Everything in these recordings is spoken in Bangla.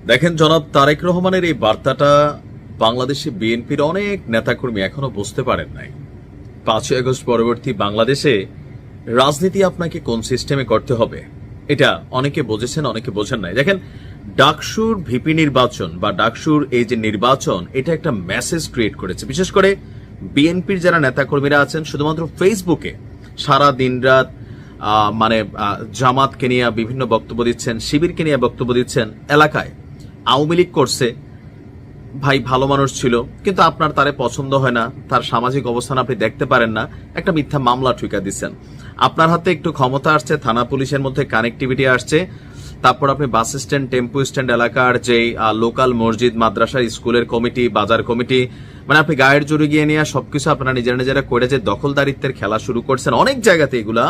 দেখেন, জনাব তারেক রহমানের এই বার্তাটা বাংলাদেশে বিএনপির অনেক নেতাকর্মী এখনো বুঝতে পারেন নাই। 5ই আগস্ট পরবর্তী বাংলাদেশে রাজনীতি আপনাকে কোন সিস্টেমে করতে হবে এটা অনেকে বুঝেছেন, অনেকে বোঝেন নাই। দেখেন, ডাকসুর ভিপি নির্বাচন বা ডাকসুর এই যে নির্বাচন, এটা একটা মেসেজ ক্রিয়েট করেছে। বিশেষ করে বিএনপির যারা নেতাকর্মীরা আছেন, শুধুমাত্র ফেসবুকে সারা দিন রাত জামাতকে নিয়ে বিভিন্ন বক্তব্য দিচ্ছেন, শিবিরকে নিয়ে বক্তব্য দিচ্ছেন। এলাকায় আওয়ামী লীগ করছে, ভাই ভালো মানুষ ছিল, কিন্তু আপনার তারে পছন্দ হয় না, তার সামাজিক অবস্থান আপনি দেখতে পারেন না, একটা মিথ্যা মামলা ঠুকা দিচ্ছেন। আপনার হাতে একটু ক্ষমতা আসছে, থানা পুলিশের মধ্যে কানেক্টিভিটি আসছে, তারপর আপনি বাস স্ট্যান্ড, টেম্পো স্ট্যান্ড এলাকার যে লোকাল মসজিদ, মাদ্রাসা, স্কুলের কমিটি, বাজার কমিটি, আপনি গায়ের জোরে গিয়ে নিয়ে সবকিছু আপনারা নিজেরা করে যে দখলদারিত্বের খেলা শুরু করছেন অনেক জায়গাতে, এগুলা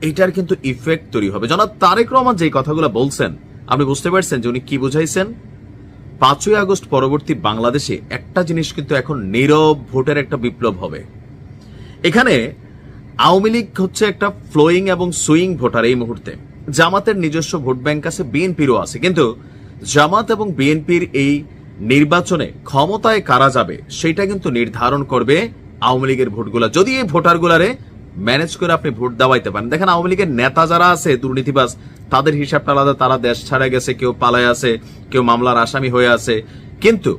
এটার কিন্তু ইফেক্ট তৈরি হবে। জনাব তারেক রহমান যে কথাগুলো বলছেন, আপনি বুঝতে পারছেন যে উনি কি বুঝাইছেন? 5ই আগস্ট পরবর্তী বাংলাদেশে একটা জিনিস কিন্তু এখন নীরব ভোটের একটা বিপ্লব হবে। এখানে আওয়ামী লীগ হচ্ছে একটা ফ্লোয়িং এবং সুইং ভোটার এই মুহূর্তে। জামাতের নিজস্ব ভোট ব্যাংক আছে, বিএনপিরও আছে, কিন্তু জামাত এবং বিএনপির এই নির্বাচনে ক্ষমতায় কারা যাবে সেটা কিন্তু নির্ধারণ করবে আওয়ামী লীগের ভোটগুলা। যদি এই ভোটারগুলারে ম্যানেজ করে আপনি ভোট দেওয়াইতে পারেন। দেখেন, আওয়ামী লীগের নেতা যারা আছে দুর্নীতিবাজ, তাদের হিসাবটা আলাদা, তারা দেশ ছাড়া গেছে, কেউ পালায় আছে, কেউ মামলার আসামি হয়ে আছে। কিন্তু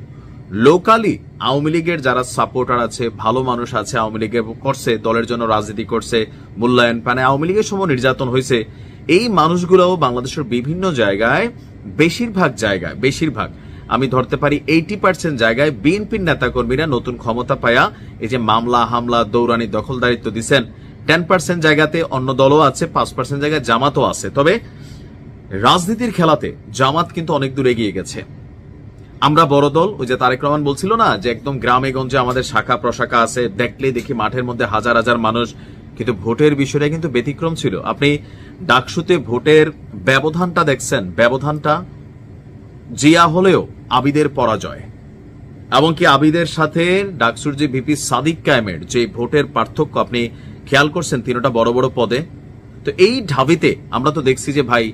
লোকালি আওয়ামী লীগের যারা সাপোর্টার আছে, ভালো মানুষ আছে, আওয়ামী লীগে করছে, দলের জন্য রাজনীতি করছে, মূল্যায়ন পানে, আওয়ামী লীগের সময় নির্যাতন হয়েছে, এই মানুষগুলোও বাংলাদেশের বিভিন্ন জায়গায়, বেশিরভাগ আমি ধরতে পারি 80% জায়গায় বিএনপির নেতাকর্মীরা নতুন ক্ষমতা পায়া এই যে মামলা হামলা দৌড়ানি দখলদারিত্ব দিচ্ছেন। 10% জায়গাতে অন্য দলও আছে, 5% জায়গায় জামাতও আছে। তবে রাজনীতির খেলাতে জামাত কিন্তু অনেক দূর এগিয়ে গেছে। আমরা বড় দল, ওই যে তারেক রহমান বলছিল না যে একদম গ্রামে গঞ্জে আমাদের শাখা প্রশাখা আছে, দেখলেই দেখি মাঠের মধ্যে হাজার হাজার মানুষ, কিন্তু ভোটের বিষয়টা কিন্তু ব্যতিক্রম ছিল। আপনি ডাকসুতে ভোটের ব্যবধানটা দেখছেন, ব্যবধানটা জিয়া হলেও আবিদের পরাজয়, এমনকি আবিদের সাথে ডাকসুর যে ভিপি সাদিক কায়েমের যে ভোটের পার্থক্য আপনি খেয়াল করছেন, তিনটা বড় বড় পদে। তো এই ঢাবিতে আমরা তো দেখছি যে ভাই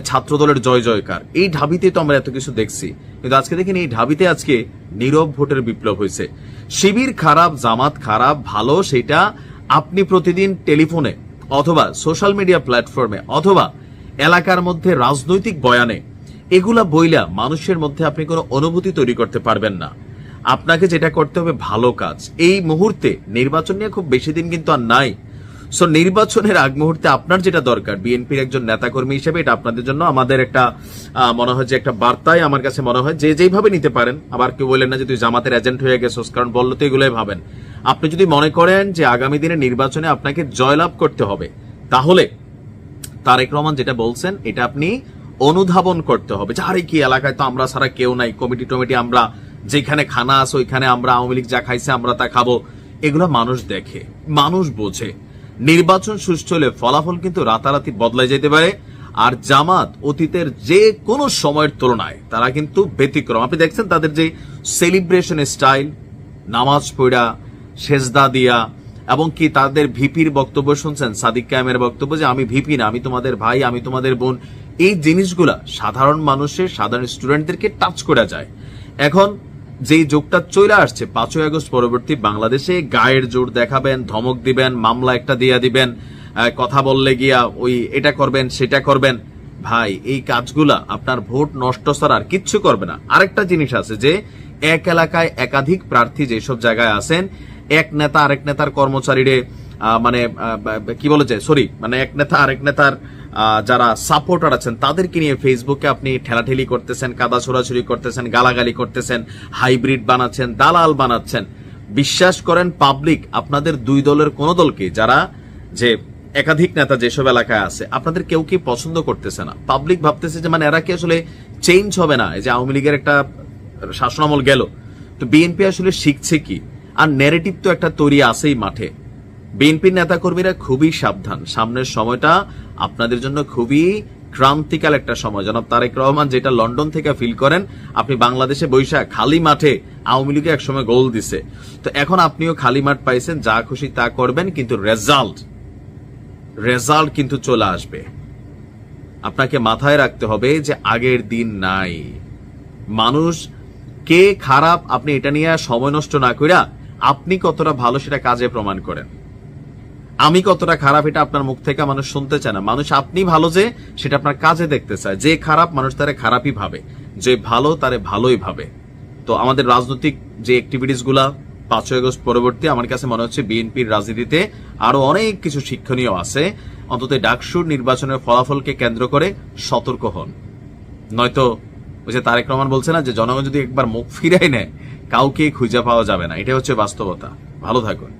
ছাত্র দলের জয় জয়কার, এই ঢাবিতে তো আমরা এত কিছু দেখছি, কিন্তু আজকে দেখেন এই ঢাবিতে আজকে নীরব ভোটের বিপ্লব হয়েছে। শিবির খারাপ, জামাত খারাপ, ভালো, সেটা আপনি প্রতিদিন টেলিফোনে অথবা সোশ্যাল মিডিয়া প্ল্যাটফর্মে অথবা এলাকার মধ্যে রাজনৈতিক বয়ানে এগুলা বইলা মানুষের মধ্যে আপনি কোনো অনুভূতি তৈরি করতে পারবেন না। আপনাকে যেটা করতে হবে ভালো কাজ। এই মুহূর্তে নির্বাচন নিয়ে খুব বেশি দিন কিন্তু আর নাই। সো নির্বাচনের আগ মুহূর্তে আপনার যেটা দরকার, বিএনপির একজন নেতাকর্মী হিসেবে এটা আপনাদের জন্য আমাদের একটা মনে হয় যে একটা বার্তায় আমার কাছে মনে হয় যে যেইভাবে নিতে পারেন। আবার কেউ বললেন না যে তুই জামাতের এজেন্ট হয়ে গেছোস, কারণ বললো তো এগুলোই ভাবেন। আপনি যদি মনে করেন যে আগামী দিনে নির্বাচনে আপনাকে জয়লাভ করতে হবে, তাহলে তারেক রহমান যেটা বলছেন এটা আপনি অনুধাবন করতে হবে যে আরে কি এলাকায় তো আমরা ছাড়া কেউ নাই, কমিটি টমিটি আমরা, যেখানে খানা আছে ওইখানে আমরা, আওয়ামী লীগ যা খাইছে আমরা তা খাবো। এগুলো মানুষ দেখে, মানুষ বোঝে। নির্বাচন সুষ্ঠু হলে ফলাফল কিন্তু রাতারাতি বদলাই যেতে পারে। আর জামাত অতীতের যে কোনো সময়ের তুলনায় তারা কিন্তু ব্যতিক্রম। আপনি দেখছেন তাদের যে সেলিব্রেশন স্টাইল, নামাজ পড়া, সেজদা দিয়া, এবং কি তাদের ভিপির বক্তব্য শুনছেন, সাদিক কায়েমের বক্তব্য যে আমি ভিপি না, আমি তোমাদের ভাই, আমি তোমাদের বোন। এই জিনিসগুলা সাধারণ মানুষের, সাধারণ স্টুডেন্টদেরকে টাচ করা যায়। এখন যেই যোগটা চলে আসছে 5ই আগস্ট পরবর্তী বাংলাদেশে, গায়ের জোর দেখাবেন, ধমক দিবেন, মামলা একটা দিয়া দিবেন, কথা বললে গিয়া ওই এটা করবেন সেটা করবেন, ভাই এই কাজগুলা আপনার ভোট নষ্ট ছাড়া আর কিচ্ছু করবে না। আরেকটা জিনিস আছে যে এক এলাকায় একাধিক প্রার্থী যেসব জায়গায় আছেন, এক নেতা আরেক নেতার কর্মচারীরে এক নেতা আরেক নেতার যারা সাপোর্টার আছেন তাদেরকে নিয়ে ফেসবুকে আপনি ঠেলাঠেলি করতেছেন, কাদা ছোড়াছুড়ি করতেছেন, গালাগালি করতেছেন, হাইব্রিড বানাচ্ছেন, দালাল বানাচ্ছেন। বিশ্বাস করেন, পাবলিক আপনাদের দুই দলের কোন দলকে, যারা যে একাধিক নেতা যেসব এলাকায় আছে, আপনাদের কেউ কি পছন্দ করতেছে না। পাবলিক ভাবতেছে যে এরা কি আসলে চেঞ্জ হবে না। এই যে আওয়ামী লীগের একটা শাসনামল গেল, তো বিএনপি আসলে শিখছে কি? আর ন্যারেটিভ তো একটা তৈরি আছেই মাঠে। বিএনপির নেতাকর্মীরা খুবই সাবধান, সামনের সময়টা আপনাদের জন্য খুবই ক্রান্তিকাল একটা সময়। জনাব তারেক রহমান যেটা লন্ডন থেকে ফিল করেন, আপনি বাংলাদেশে বৈশাখ খালি মাঠে আওয়ামী লীগে একসময় গোল দিছে, তো এখন আপনিও খালি মাঠ পাইছেন, যা খুশি তা করবেন, কিন্তু রেজাল্ট কিন্তু চলে আসবে। আপনাকে মাথায় রাখতে হবে যে আগের দিন নাই, মানুষ কে খারাপ আপনি এটা নিয়ে সময় নষ্ট না কইরা আপনি কতটা ভালো সেটা কাজে প্রমাণ করেন। আমি কতটা খারাপ এটা আপনার মুখ থেকে মানুষ শুনতে চায় না, মানুষ আপনি ভালো যে সেটা আপনার কাজে দেখতে চায়। যে খারাপ মানুষ তারে খারাপই ভাবে, যে ভালো তারে ভালোই ভাবে। তো আমাদের রাজনৈতিক যে অ্যাক্টিভিটিস গুলা 5ই আগস্ট পরবর্তী আমার কাছে মনে হচ্ছে বিএনপির রাজনীতিতে আরো অনেক কিছু শিক্ষণীয় আছে। অন্তত ডাকসুর নির্বাচনের ফলাফলকে কেন্দ্র করে সতর্ক হন, নয়তো ওই যে তারেক রহমান বলছে না যে জনগণ যদি একবার মুখ ফিরাই নেয় কাউকে খুঁজে পাওয়া যাবে না। এটা হচ্ছে বাস্তবতা। ভালো থাকুন।